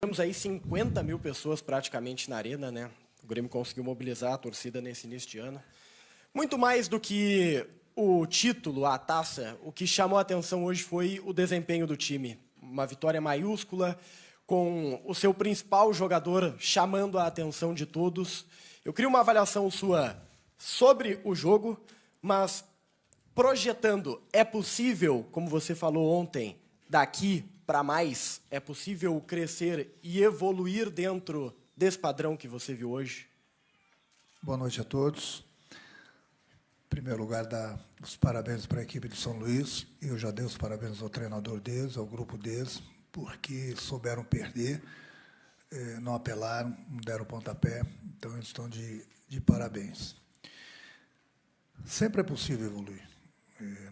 Temos aí 50 mil pessoas praticamente na arena, né? O Grêmio conseguiu mobilizar a torcida nesse início de ano. Muito mais do que o título, a taça, o que chamou a atenção hoje foi o desempenho do time. Uma vitória maiúscula, com o seu principal jogador chamando a atenção de todos. Eu queria uma avaliação sua sobre o jogo, mas projetando, é possível, como você falou ontem, daqui para mais, é possível crescer e evoluir dentro desse padrão que você viu hoje? Boa noite a todos. Em primeiro lugar, dar os parabéns para a equipe de São Luís. Eu já dei os parabéns ao treinador deles, ao grupo deles, porque souberam perder, não apelaram, não deram pontapé. Então, eles estão de parabéns. Sempre é possível evoluir.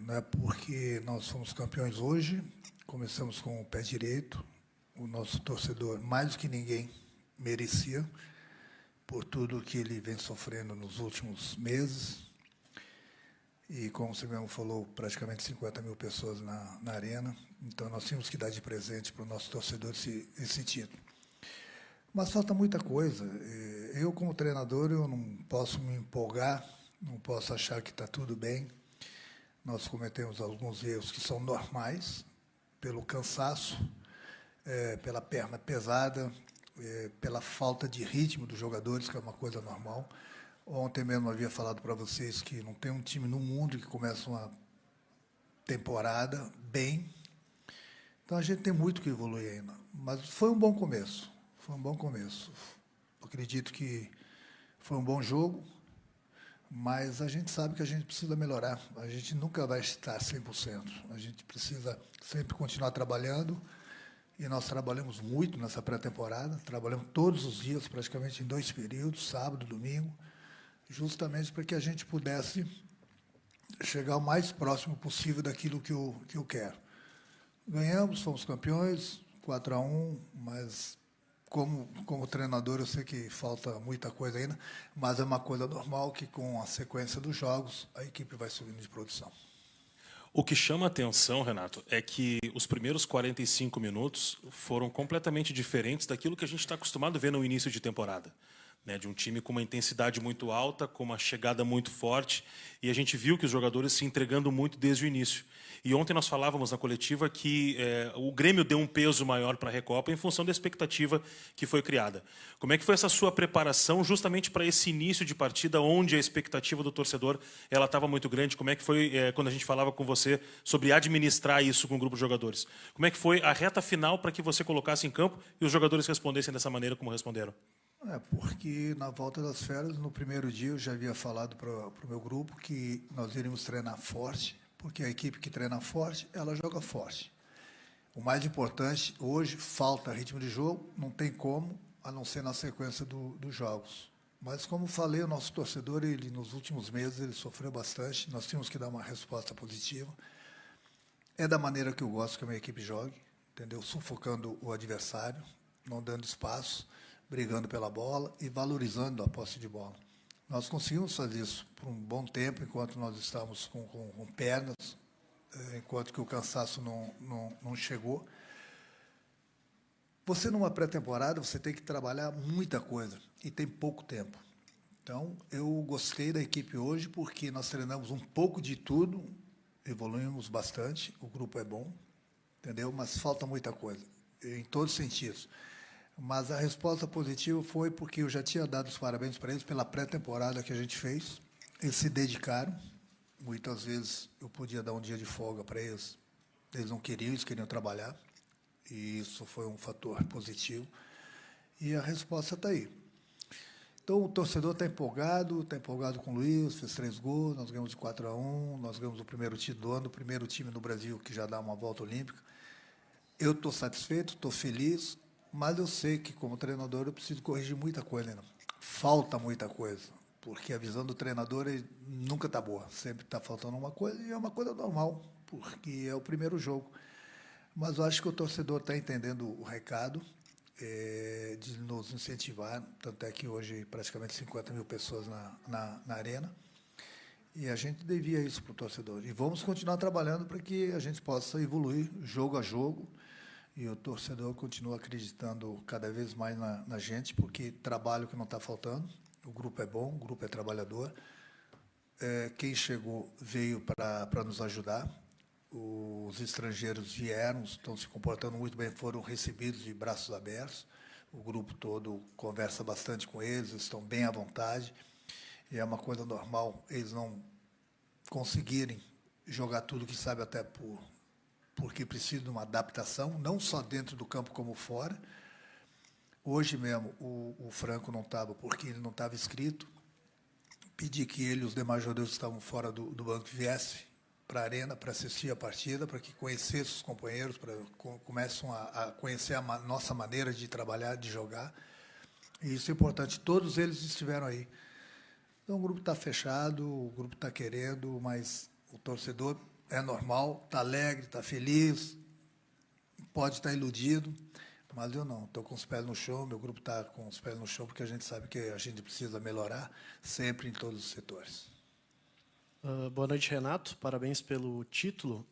Não é porque nós fomos campeões hoje, começamos com o pé direito, o nosso torcedor, mais do que ninguém, merecia, por tudo que ele vem sofrendo nos últimos meses. E, como você mesmo falou, praticamente 50 mil pessoas na arena. Então, nós tínhamos que dar de presente para o nosso torcedor esse título. Mas falta muita coisa. Eu, como treinador, eu não posso me empolgar, não posso achar que está tudo bem. Nós cometemos alguns erros que são normais, pelo cansaço, pela perna pesada, pela falta de ritmo dos jogadores, que é uma coisa normal. Ontem mesmo eu havia falado para vocês que não tem um time no mundo que começa uma temporada bem. Então, a gente tem muito que evoluir ainda. Mas foi um bom começo. Foi um bom começo. Eu acredito que foi um bom jogo, mas a gente sabe que a gente precisa melhorar. A gente nunca vai estar 100%. A gente precisa sempre continuar trabalhando. E nós trabalhamos muito nessa pré-temporada. Trabalhamos todos os dias, praticamente em 2 períodos, sábado e domingo, justamente para que a gente pudesse chegar o mais próximo possível daquilo que eu quero. Ganhamos, fomos campeões, 4-1, mas como treinador eu sei que falta muita coisa ainda, mas é uma coisa normal que com a sequência dos jogos a equipe vai subindo de produção. O que chama a atenção, Renato, é que os primeiros 45 minutos foram completamente diferentes daquilo que a gente está acostumado a ver no início de temporada. De um time com uma intensidade muito alta, com uma chegada muito forte, e a gente viu que os jogadores se entregando muito desde o início. E ontem nós falávamos na coletiva que o Grêmio deu um peso maior para a Recopa em função da expectativa que foi criada. Como é que foi essa sua preparação justamente para esse início de partida, onde a expectativa do torcedor ela estava muito grande? Como é que foi quando a gente falava com você sobre administrar isso com o grupo de jogadores? Como é que foi a reta final para que você colocasse em campo e os jogadores respondessem dessa maneira como responderam? Porque na volta das férias, no primeiro dia, eu já havia falado para o meu grupo que nós iríamos treinar forte, porque a equipe que treina forte, ela joga forte. O mais importante, hoje, falta ritmo de jogo, não tem como, a não ser na sequência dos jogos. Mas, como falei, o nosso torcedor, ele, nos últimos meses, ele sofreu bastante, nós tínhamos que dar uma resposta positiva. É da maneira que eu gosto que a minha equipe jogue, entendeu? Sufocando o adversário, não dando espaço, brigando pela bola e valorizando a posse de bola. Nós conseguimos fazer isso por um bom tempo, enquanto nós estávamos com pernas, enquanto que o cansaço não chegou. Você, numa pré-temporada, você tem que trabalhar muita coisa e tem pouco tempo. Então, eu gostei da equipe hoje porque nós treinamos um pouco de tudo, evoluímos bastante, o grupo é bom, entendeu? Mas falta muita coisa, em todos os sentidos. Mas a resposta positiva foi porque eu já tinha dado os parabéns para eles pela pré-temporada que a gente fez. Eles se dedicaram. Muitas vezes eu podia dar um dia de folga para eles. Eles não queriam, eles queriam trabalhar. E isso foi um fator positivo. E a resposta está aí. Então, o torcedor está empolgado com o Luiz, fez 3 gols, nós ganhamos de 4-1, nós ganhamos o primeiro título do ano, o primeiro time no Brasil que já dá uma volta olímpica. Eu estou satisfeito, estou feliz, mas eu sei que, como treinador, eu preciso corrigir muita coisa ainda. Falta muita coisa, porque a visão do treinador nunca está boa. Sempre está faltando uma coisa, e é uma coisa normal, porque é o primeiro jogo. Mas eu acho que o torcedor está entendendo o recado de nos incentivar, tanto é que hoje praticamente 50 mil pessoas na arena, e a gente devia isso para o torcedor. E vamos continuar trabalhando para que a gente possa evoluir jogo a jogo, E o torcedor continua acreditando cada vez mais na gente, porque trabalho que não está faltando. O grupo é bom, o grupo é trabalhador. Quem chegou veio para nos ajudar. Os estrangeiros vieram, estão se comportando muito bem, foram recebidos de braços abertos. O grupo todo conversa bastante com eles, estão bem à vontade. E é uma coisa normal eles não conseguirem jogar tudo que sabe, até porque precisa de uma adaptação, não só dentro do campo como fora. Hoje mesmo o Franco não estava, porque ele não estava inscrito. Pedi que ele e os demais jogadores que estavam fora do banco viessem para a arena para assistir a partida, para que conhecessem os companheiros, para comecem a conhecer a nossa maneira de trabalhar, de jogar. E isso é importante. Todos eles estiveram aí. Então, o grupo está fechado, o grupo está querendo, mas o torcedor é normal, está alegre, está feliz, pode estar iludido, mas eu não. Estou com os pés no chão, meu grupo está com os pés no chão, porque a gente sabe que a gente precisa melhorar sempre em todos os setores. Boa noite, Renato. Parabéns pelo título.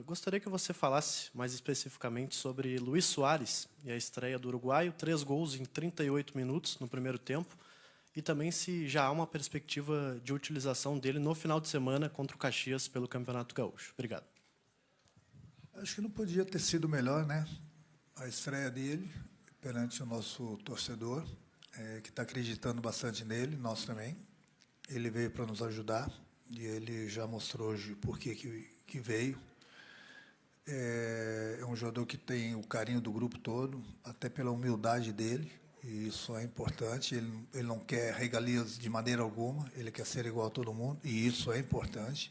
Gostaria que você falasse mais especificamente sobre Luís Soares e a estreia do uruguaio, 3 gols em 38 minutos no primeiro tempo, e também se já há uma perspectiva de utilização dele no final de semana contra o Caxias pelo Campeonato Gaúcho. Obrigado. Acho que não podia ter sido melhor, né? A estreia dele perante o nosso torcedor, que está acreditando bastante nele, nós também. Ele veio para nos ajudar. E ele já mostrou hoje por que veio. É um jogador que tem o carinho do grupo todo, até pela humildade dele, e isso é importante. Ele não quer regalias de maneira alguma, ele quer ser igual a todo mundo, e isso é importante.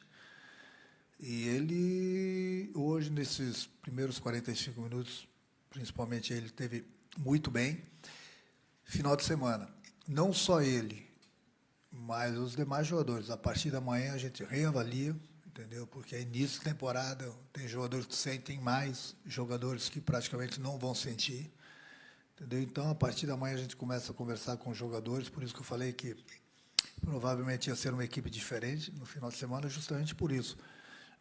E ele, hoje, nesses primeiros 45 minutos, principalmente, ele teve muito bem. Final de semana, não só ele, mas os demais jogadores, a partir da manhã a gente reavalia, entendeu? Porque é início de temporada, tem jogadores que sentem mais, jogadores que praticamente não vão sentir, entendeu? Então, a partir da manhã a gente começa a conversar com os jogadores, por isso que eu falei que provavelmente ia ser uma equipe diferente no final de semana, justamente por isso.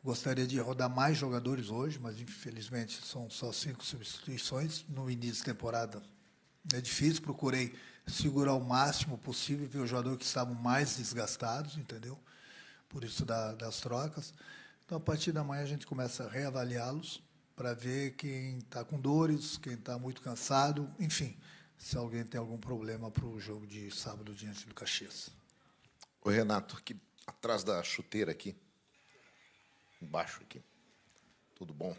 Gostaria de rodar mais jogadores hoje, mas infelizmente são só 5 substituições no início de temporada. É difícil, procurei segurar o máximo possível, ver os jogadores que estavam mais desgastados, entendeu? Por isso das trocas. Então, a partir da manhã, a gente começa a reavaliá-los para ver quem está com dores, quem está muito cansado, enfim, se alguém tem algum problema para o jogo de sábado diante do Caxias. Ô, Renato, aqui atrás da chuteira aqui, embaixo aqui, tudo bom?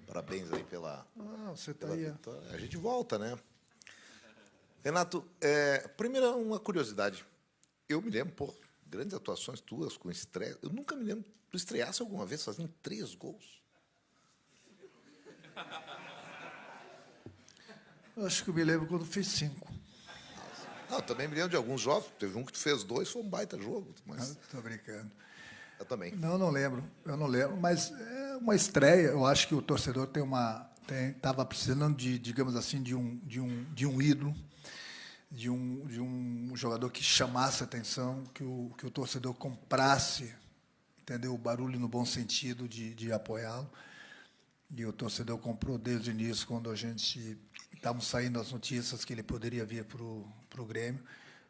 Parabéns aí pela... você está aí. Vitória. A gente volta, né? Renato, primeiro uma curiosidade. Eu me lembro, grandes atuações tuas com estreia. Eu nunca me lembro, tu estreasse alguma vez fazendo 3 gols? Eu acho que eu me lembro quando fiz 5. Não, eu também me lembro de alguns jogos. Teve um que tu fez 2, foi um baita jogo. Mas... Estou brincando. Eu também. Não lembro. Eu não lembro. Mas é uma estreia. Eu acho que o torcedor estava precisando de, digamos assim, de um ídolo, de um jogador que chamasse a atenção, que o torcedor comprasse, entendeu? O barulho no bom sentido de apoiá-lo. E o torcedor comprou desde o início, quando a gente estavam saindo as notícias que ele poderia vir para o Grêmio.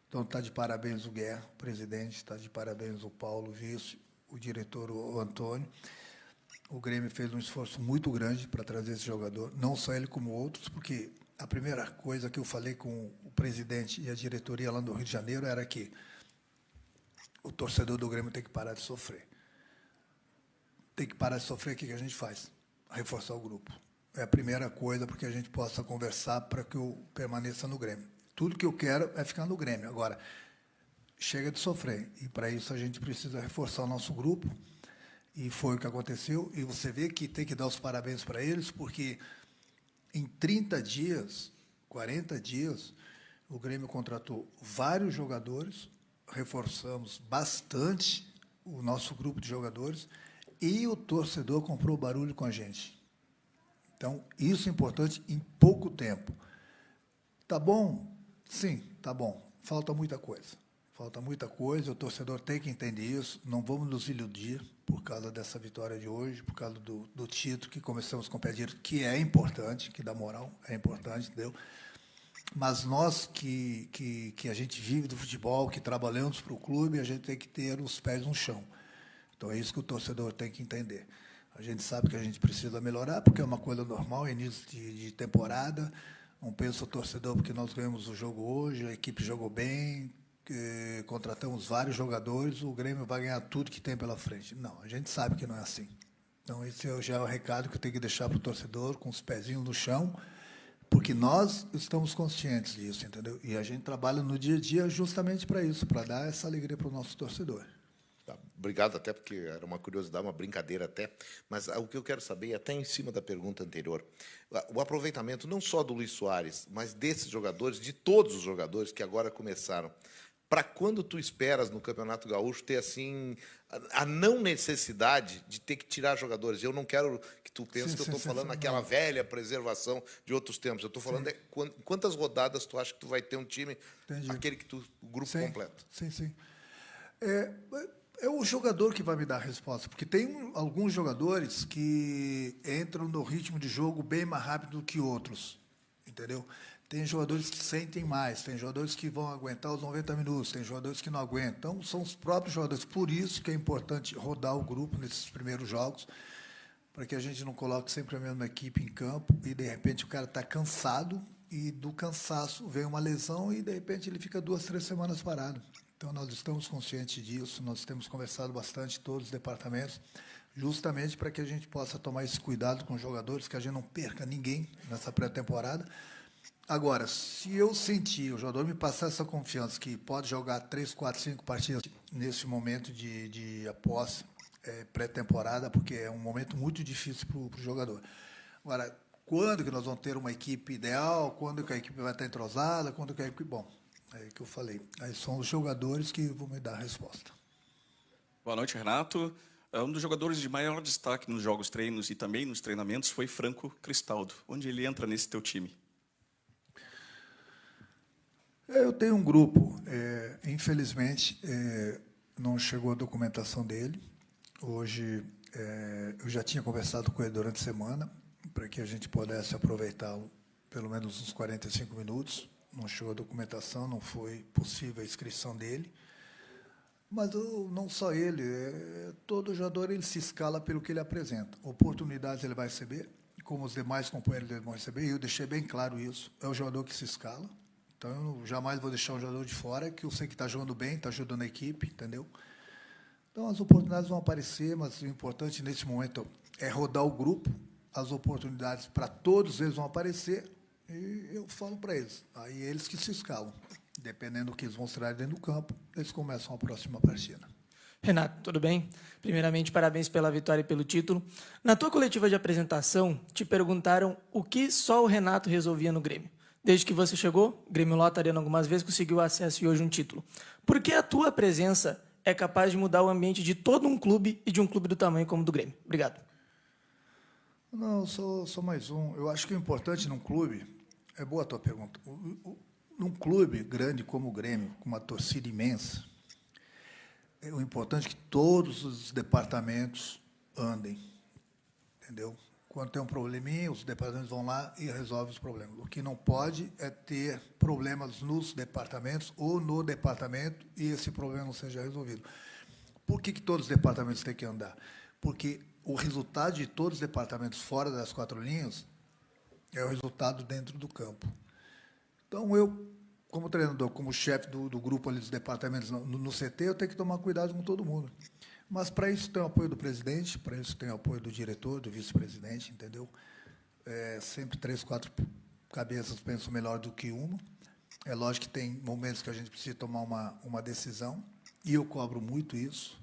Então, está de parabéns o Guerra, o presidente, está de parabéns o Paulo, o vice, o diretor, o Antônio. O Grêmio fez um esforço muito grande para trazer esse jogador, não só ele como outros, porque a primeira coisa que eu falei com o presidente e a diretoria lá no Rio de Janeiro era que o torcedor do Grêmio tem que parar de sofrer. Tem que parar de sofrer, o que a gente faz? Reforçar o grupo. É a primeira coisa para que a gente possa conversar para que eu permaneça no Grêmio. Tudo que eu quero é ficar no Grêmio. Agora, chega de sofrer. E, para isso, a gente precisa reforçar o nosso grupo. E foi o que aconteceu. E você vê que tem que dar os parabéns para eles, porque em 30 dias, 40 dias, o Grêmio contratou vários jogadores, reforçamos bastante o nosso grupo de jogadores e o torcedor comprou barulho com a gente. Então, isso é importante em pouco tempo. Tá bom? Sim, tá bom. Falta muita coisa. falta muita coisa, o torcedor tem que entender isso, não vamos nos iludir por causa dessa vitória de hoje, por causa do título que começamos com o pé direito, que é importante, que dá moral, é importante, entendeu? Mas nós que a gente vive do futebol, que trabalhamos para o clube, a gente tem que ter os pés no chão. Então é isso que o torcedor tem que entender. A gente sabe que a gente precisa melhorar, porque é uma coisa normal, início de temporada. Não pensa o torcedor porque nós ganhamos o jogo hoje, a equipe jogou bem, contratamos vários jogadores, o Grêmio vai ganhar tudo que tem pela frente. Não, a gente sabe que não é assim. Então esse já é o recado que eu tenho que deixar para o torcedor, com os pezinhos no chão, porque nós estamos conscientes disso, entendeu? E a gente trabalha no dia a dia justamente para isso, para dar essa alegria para o nosso torcedor. Tá, obrigado, até porque era uma curiosidade, uma brincadeira até, mas o que eu quero saber, até em cima da pergunta anterior, o aproveitamento não só do Luis Soares, mas desses jogadores, de todos os jogadores que agora começaram. Para quando tu esperas no Campeonato Gaúcho ter assim a não necessidade de ter que tirar jogadores? Eu não quero que tu pense que eu estou falando naquela velha preservação de outros tempos. Eu estou falando quantas rodadas tu acha que tu vai ter um time, aquele que o grupo completo? Sim. É o jogador que vai me dar a resposta, porque tem alguns jogadores que entram no ritmo de jogo bem mais rápido do que outros, entendeu? Tem jogadores que sentem mais, tem jogadores que vão aguentar os 90 minutos, tem jogadores que não aguentam. Então, são os próprios jogadores. Por isso que é importante rodar o grupo nesses primeiros jogos, para que a gente não coloque sempre a mesma equipe em campo e, de repente, o cara está cansado e, do cansaço, vem uma lesão e, de repente, ele fica 2, 3 semanas parado. Então, nós estamos conscientes disso, nós temos conversado bastante em todos os departamentos, justamente para que a gente possa tomar esse cuidado com os jogadores, que a gente não perca ninguém nessa pré-temporada. Agora, se eu sentir, o jogador me passar essa confiança que pode jogar 3, 4, 5 partidas nesse momento de posse pré-temporada, porque é um momento muito difícil para o jogador. Agora, quando que nós vamos ter uma equipe ideal, quando que a equipe vai estar entrosada, quando que a equipe... Bom, é o que eu falei. Aí são os jogadores que vão me dar a resposta. Boa noite, Renato. Um dos jogadores de maior destaque nos jogos treinos e também nos treinamentos foi Franco Cristaldo. Onde ele entra nesse teu time? Eu tenho um grupo, infelizmente, não chegou a documentação dele. Hoje, eu já tinha conversado com ele durante a semana, para que a gente pudesse aproveitá-lo pelo menos uns 45 minutos. Não chegou a documentação, não foi possível a inscrição dele. Mas não só ele, todo jogador ele se escala pelo que ele apresenta. Oportunidades ele vai receber, como os demais companheiros dele vão receber, e eu deixei bem claro isso. É o jogador que se escala. Então, eu jamais vou deixar um jogador de fora, que eu sei que está jogando bem, está ajudando a equipe, entendeu? Então, as oportunidades vão aparecer, mas o importante nesse momento é rodar o grupo, as oportunidades para todos eles vão aparecer, e eu falo para eles. Aí eles que se escalam. Dependendo do que eles mostrarem dentro do campo, eles começam a próxima partida. Renato, tudo bem? Primeiramente, parabéns pela vitória e pelo título. Na tua coletiva de apresentação, te perguntaram o que só o Renato resolvia no Grêmio. Desde que você chegou, o Grêmio lota a arena algumas vezes, conseguiu acesso e hoje um título. Por que a tua presença é capaz de mudar o ambiente de todo um clube e de um clube do tamanho como o do Grêmio? Obrigado. Não, eu sou mais um. Eu acho que o importante num clube... É boa a tua pergunta. Num clube grande como o Grêmio, com uma torcida imensa, o importante é que todos os departamentos andem, entendeu? Quando tem um probleminha, os departamentos vão lá e resolvem os problemas. O que não pode é ter problemas nos departamentos ou no departamento e esse problema não seja resolvido. Por que todos os departamentos têm que andar? Porque o resultado de todos os departamentos fora das 4 linhas é o resultado dentro do campo. Então, eu, como treinador, como chefe do grupo ali dos departamentos no CT, eu tenho que tomar cuidado com todo mundo. Mas, para isso, tem o apoio do presidente, para isso tem o apoio do diretor, do vice-presidente, entendeu? Sempre 3, 4 cabeças pensam melhor do que uma. É lógico que tem momentos que a gente precisa tomar uma decisão, e eu cobro muito isso.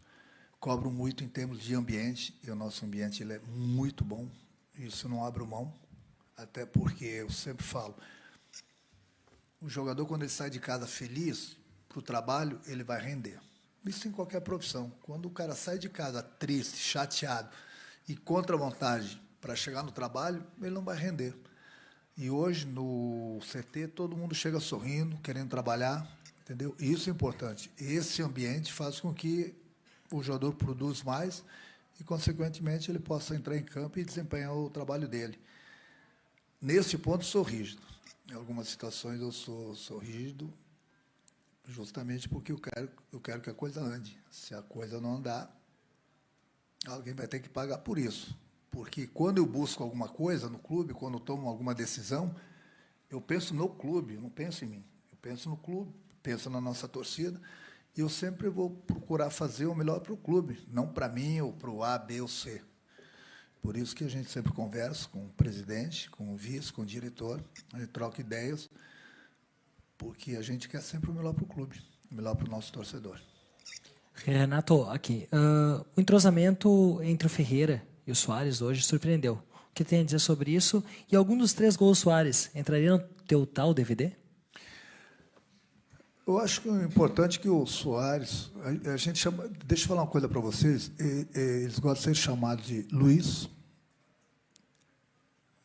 Cobro muito em termos de ambiente, e o nosso ambiente ele é muito bom, isso não abro mão, até porque eu sempre falo, o jogador, quando ele sai de casa feliz para o trabalho, ele vai render. Isso em qualquer profissão. Quando o cara sai de casa triste, chateado e contra a vontade para chegar no trabalho, ele não vai render. E hoje, no CT, todo mundo chega sorrindo, querendo trabalhar, entendeu? Isso é importante. Esse ambiente faz com que o jogador produza mais e, consequentemente, ele possa entrar em campo e desempenhar o trabalho dele. Nesse ponto, sou rígido. Em algumas situações, eu sou rígido, justamente porque eu quero que a coisa ande. Se a coisa não andar, alguém vai ter que pagar por isso. Porque quando eu busco alguma coisa no clube, quando eu tomo alguma decisão, eu penso no clube, eu não penso em mim. Eu penso no clube, penso na nossa torcida, e eu sempre vou procurar fazer o melhor para o clube, não para mim ou para o A, B ou C. Por isso que a gente sempre conversa com o presidente, com o vice, com o diretor, a gente troca ideias, porque a gente quer sempre o melhor para o clube, o melhor para o nosso torcedor. Renato, aqui, o entrosamento entre o Ferreira e o Soares hoje surpreendeu. O que tem a dizer sobre isso? E algum dos 3 gols Soares entraria no teu tal DVD? Eu acho que é importante que o Soares, a gente chama, deixa eu falar uma coisa para vocês, eles gostam de ser chamados de Luiz,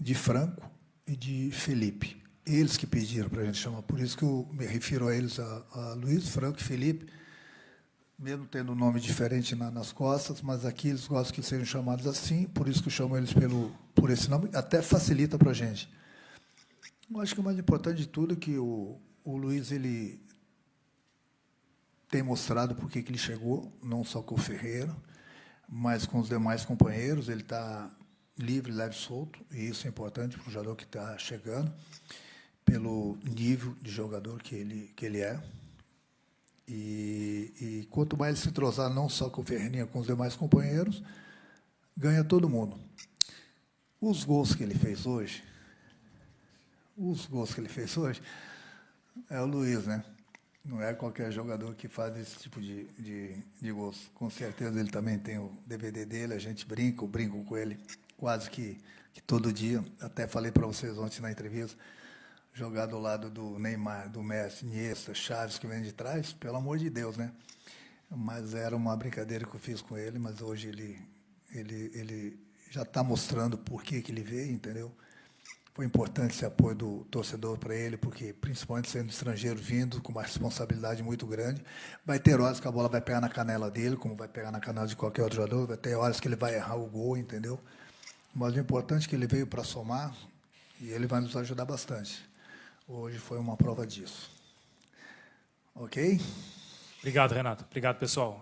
de Franco e de Felipe. Eles que pediram para a gente chamar, por isso que eu me refiro a eles, a Luiz, Franco e Felipe, mesmo tendo um nome diferente nas costas, mas aqui eles gostam que sejam chamados assim, por isso que eu chamo eles por esse nome, até facilita para a gente. Eu acho que o mais importante de tudo é que o Luiz, ele tem mostrado por que ele chegou, não só com o Ferreira, mas com os demais companheiros. Ele está livre, leve e solto, e isso é importante para o jogador que está chegando, pelo nível de jogador que ele é. E quanto mais ele se entrosar, não só com o Ferreirinha, com os demais companheiros, ganha todo mundo. Os gols que ele fez hoje, é o Luiz, né? Não é qualquer jogador que faz esse tipo de gols. Com certeza ele também tem o DVD dele, a gente brinca, eu brinco com ele quase que todo dia. Até falei para vocês ontem na entrevista, jogar do lado do Neymar, do Messi, Iniesta, Chaves, que vem de trás, pelo amor de Deus, né? Mas era uma brincadeira que eu fiz com ele, mas hoje ele já está mostrando por que ele veio, entendeu? Foi importante esse apoio do torcedor para ele, porque, principalmente sendo estrangeiro, vindo com uma responsabilidade muito grande, vai ter horas que a bola vai pegar na canela dele, como vai pegar na canela de qualquer outro jogador, vai ter horas que ele vai errar o gol, entendeu? Mas o importante é que ele veio para somar e ele vai nos ajudar bastante. Hoje foi uma prova disso. Ok? Obrigado, Renato. Obrigado, pessoal.